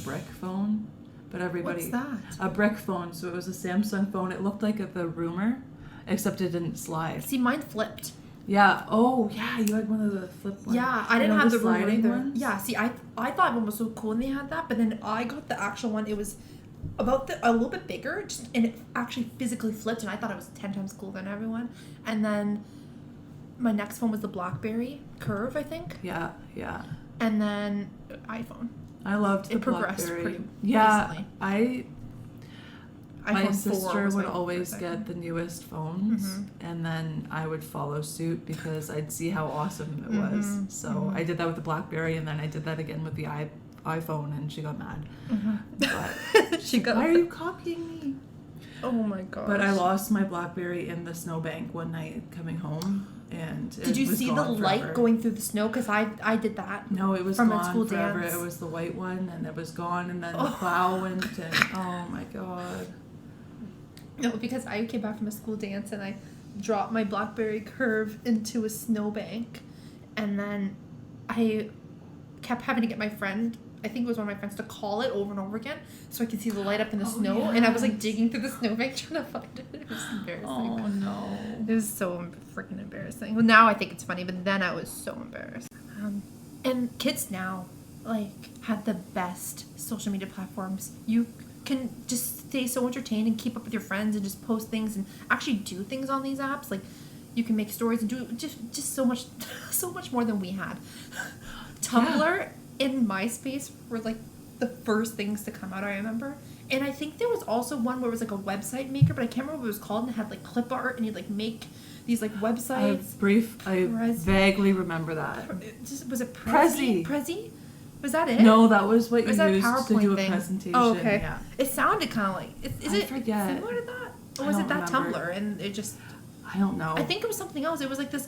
brick phone, but everybody... What's that? A brick phone. So it was a Samsung phone. It looked like the Rumor, except it didn't slide. See, mine flipped. Yeah. Oh, yeah. You had one of the flip ones. Yeah, I didn't have the Rumor sliding either. ones. Yeah, see, I thought one was so cool when they had that, but then I got the actual one. It was about a little bit bigger, and it actually physically flipped, and I thought it was 10 times cooler than everyone. And then my next phone was the BlackBerry Curve, I think. Yeah, yeah. And then iPhone. I loved the It progressed BlackBerry. pretty Yeah, recently. My iPhone 4 sister was would like always the get second. the newest phones, Mm-hmm. and then I would follow suit because I'd see how awesome it was. So I did that with the BlackBerry, and then I did that again with the iPhone, and she got mad. But She got. why are you copying me? Oh my gosh. But I lost my BlackBerry in the snowbank one night coming home, and Did you see the light going through the snow? Because I did that. No, it was from a gone school forever. dance. It was the white one, and it was gone, and then the plow went, and oh my god. No, because I came back from a school dance and I dropped my BlackBerry Curve into a snowbank, and then I kept having to get my friend, I think it was one of my friends, to call it over and over again so I could see the light up in the snow. Yes. And I was like digging through the snowbank trying to find it. It was embarrassing. Oh no. It was so freaking embarrassing. Well, now I think it's funny, but then I was so embarrassed. And kids now, like, have the best social media platforms. You can just stay so entertained and keep up with your friends and just post things and actually do things on these apps. Like, you can make stories and do just so much more than we had. Tumblr and MySpace were like the first things to come out, I remember. And I think there was also one where it was like a website maker, but I can't remember what it was called, and it had like clip art, and you'd like make these like websites. I vaguely remember that. Was it Prezi? Prezi? Was that it? No, that was what you Was that a used to PowerPoint do a thing? presentation. Oh, okay. Yeah. It sounded kind of like... Is it forget. similar to that? Or I was it don't that remember. Tumblr? And it just... I don't know. I think it was something else. It was like this...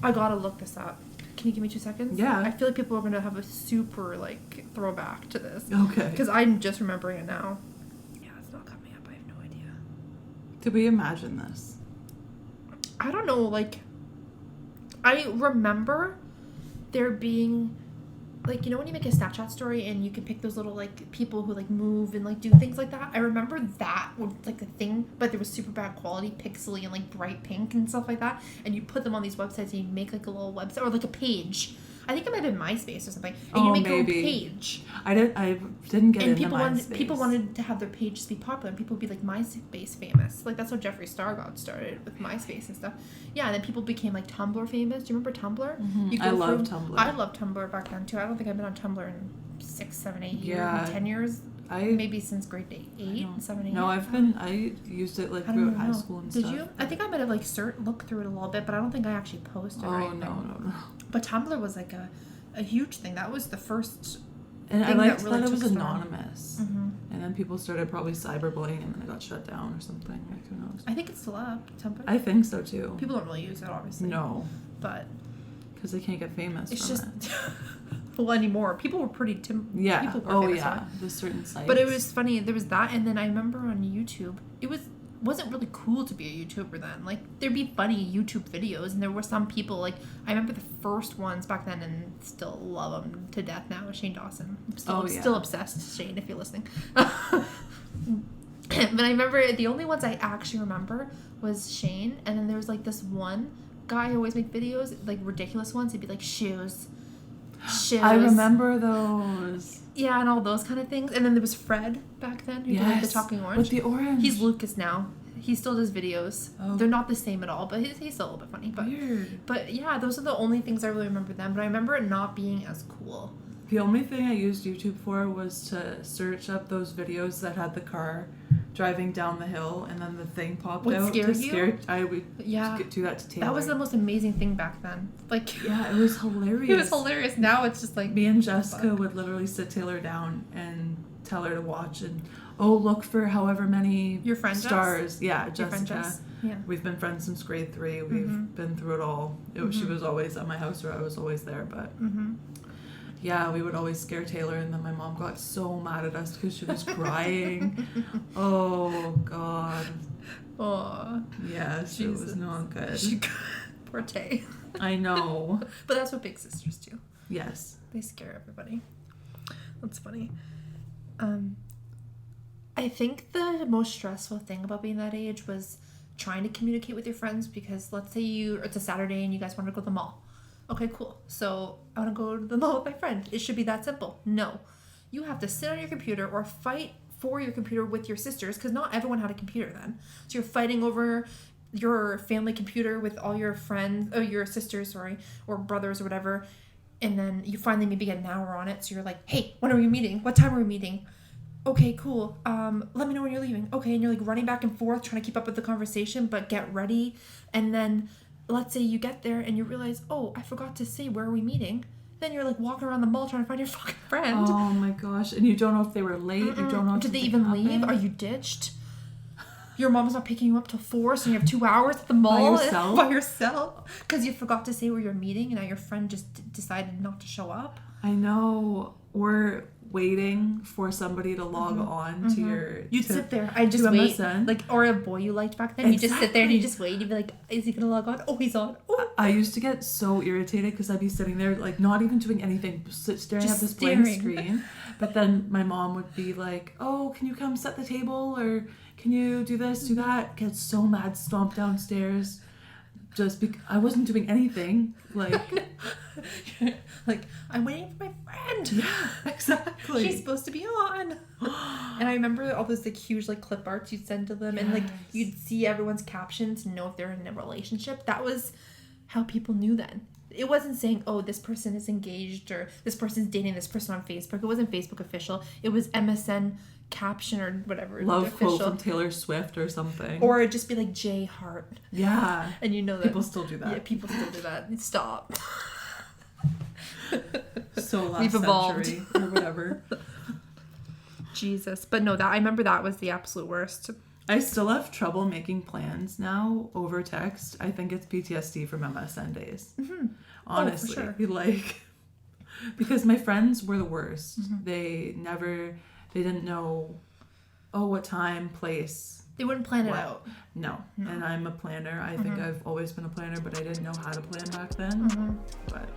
I gotta look this up. Can you give me 2 seconds? Yeah. I feel like people are gonna have a super, like, throwback to this. Okay. Because I'm just remembering it now. Yeah, it's not coming up. I have no idea. Did we imagine this? I don't know, like... I remember there being... Like, you know when you make a Snapchat story and you can pick those little, like, people who, like, move and, like, do things like that? I remember that was, like, a thing, but there was super bad quality, pixely and, like, bright pink and stuff like that. And you put them on these websites and you make, like, a little website or, like, a page. I think it might have been MySpace or something. And you make your own page. I didn't get into MySpace. People wanted to have their page just be popular, and people would be like MySpace famous. Like, that's how Jeffree Star got started with MySpace and stuff. Yeah, and then people became like Tumblr famous. Do you remember Tumblr? Mm-hmm. I love Tumblr. I loved Tumblr back then too. I don't think I've been on Tumblr in 6, 7, 8 years. Yeah. 10 years. Maybe since grade 8, 7, 8. No, I used it like throughout high school and stuff. Did you? I think I might have like looked through it a little bit, but I don't think I actually posted or anything. No. But Tumblr was like a huge thing. That was the first. And I liked that it was took anonymous. Mm-hmm. And then people started probably cyberbullying, and then it got shut down or something. Like, who knows? I think it's still up, Tumblr. I think so too. People don't really use it, obviously. No. But because they can't get famous. It's from just it. well anymore. People were pretty yeah. People were Oh famous yeah. on it. There's certain sites. But it was funny. There was that, and then I remember on YouTube, it wasn't really cool to be a YouTuber then. Like, there'd be funny YouTube videos, and there were some people, like, I remember the first ones back then, and still love them to death now, Shane Dawson. I'm still obsessed, Shane, if you're listening. But I remember the only ones I actually remember was Shane, and then there was, like, this one guy who always made videos, like, ridiculous ones. He'd be like, shoes. I remember those. Yeah, and all those kind of things. And then there was Fred back then, who did like, the Talking Orange. With the orange. He's Lucas now. He still does videos. Oh. They're not the same at all, but he's still a little bit funny. But, weird. But yeah, those are the only things I really remember then. But I remember it not being as cool. The only thing I used YouTube for was to search up those videos that had the car driving down the hill, and then the thing popped out. Scared you? I would do that to Taylor. That was the most amazing thing back then. Like, yeah, it was hilarious. It was hilarious. Now it's just like me and Jessica would literally sit Taylor down and tell her to watch and look for however many your friend stars. Jess? Yeah, your Jessica. Friend Jess? Yeah. We've been friends since grade 3. We've been through it all. She was always at my house, or I was always there, but. Yeah, we would always scare Taylor, and then my mom got so mad at us because she was crying. Oh, God. Oh. Yes, it was not good. Poor Tay. I know. But that's what big sisters do. Yes. They scare everybody. That's funny. I think the most stressful thing about being that age was trying to communicate with your friends, because let's say it's a Saturday and you guys want to go to the mall. Okay, cool. So I want to go to the mall with my friend. It should be that simple. No. You have to sit on your computer or fight for your computer with your sisters, because not everyone had a computer then. So you're fighting over your family computer with all your friends, or your sisters, or brothers or whatever. And then you finally maybe get an hour on it. So you're like, hey, when are we meeting? What time are we meeting? Okay, cool. Let me know when you're leaving. Okay, and you're like running back and forth trying to keep up with the conversation, but get ready. And then let's say you get there and you realize, oh, I forgot to say, where are we meeting? Then you're like walking around the mall trying to find your fucking friend. Oh my gosh. And you don't know if they were late. You don't know if did they even leave? Are you ditched? Your mom's not picking you up till 4, so you have 2 hours at the mall by yourself because you forgot to say where you're meeting, and now your friend just decided not to show up. I know. We're waiting for somebody to log on to your... You'd sit there. I just wait. MSN. Like, or a boy you liked back then. You just sit there and you just wait. You'd be like, is he going to log on? Oh, he's on. Oh. I used to get so irritated because I'd be sitting there, like, not even doing anything, staring at this blank screen. But then my mom would be like, oh, can you come set the table? Or can you do this, do that? Get so mad, stomp downstairs. Just because I wasn't doing anything. Like, I'm waiting for my friend. Yeah, exactly. She's supposed to be on. And I remember all those like huge like clip arts you'd send to them, and like you'd see everyone's captions to know if they're in a relationship. That was how people knew then. It wasn't saying, oh, this person is engaged or this person's dating this person on Facebook. It wasn't Facebook official. It was MSN caption or whatever. Love official. quote from Taylor Swift or something. Or it'd just be like J Heart. Yeah. And you know that. People still do that. Yeah, people still do that. Stop. So last We've evolved. century or whatever. Jesus. But no, that I remember that was the absolute worst. I still have trouble making plans now over text. I think it's PTSD from MSN days. Mm-hmm. Honestly. Oh, for sure. Like, because my friends were the worst. Mm-hmm. They didn't know, what time, place. They wouldn't plan it out. No. And I'm a planner. I think I've always been a planner, but I didn't know how to plan back then. But,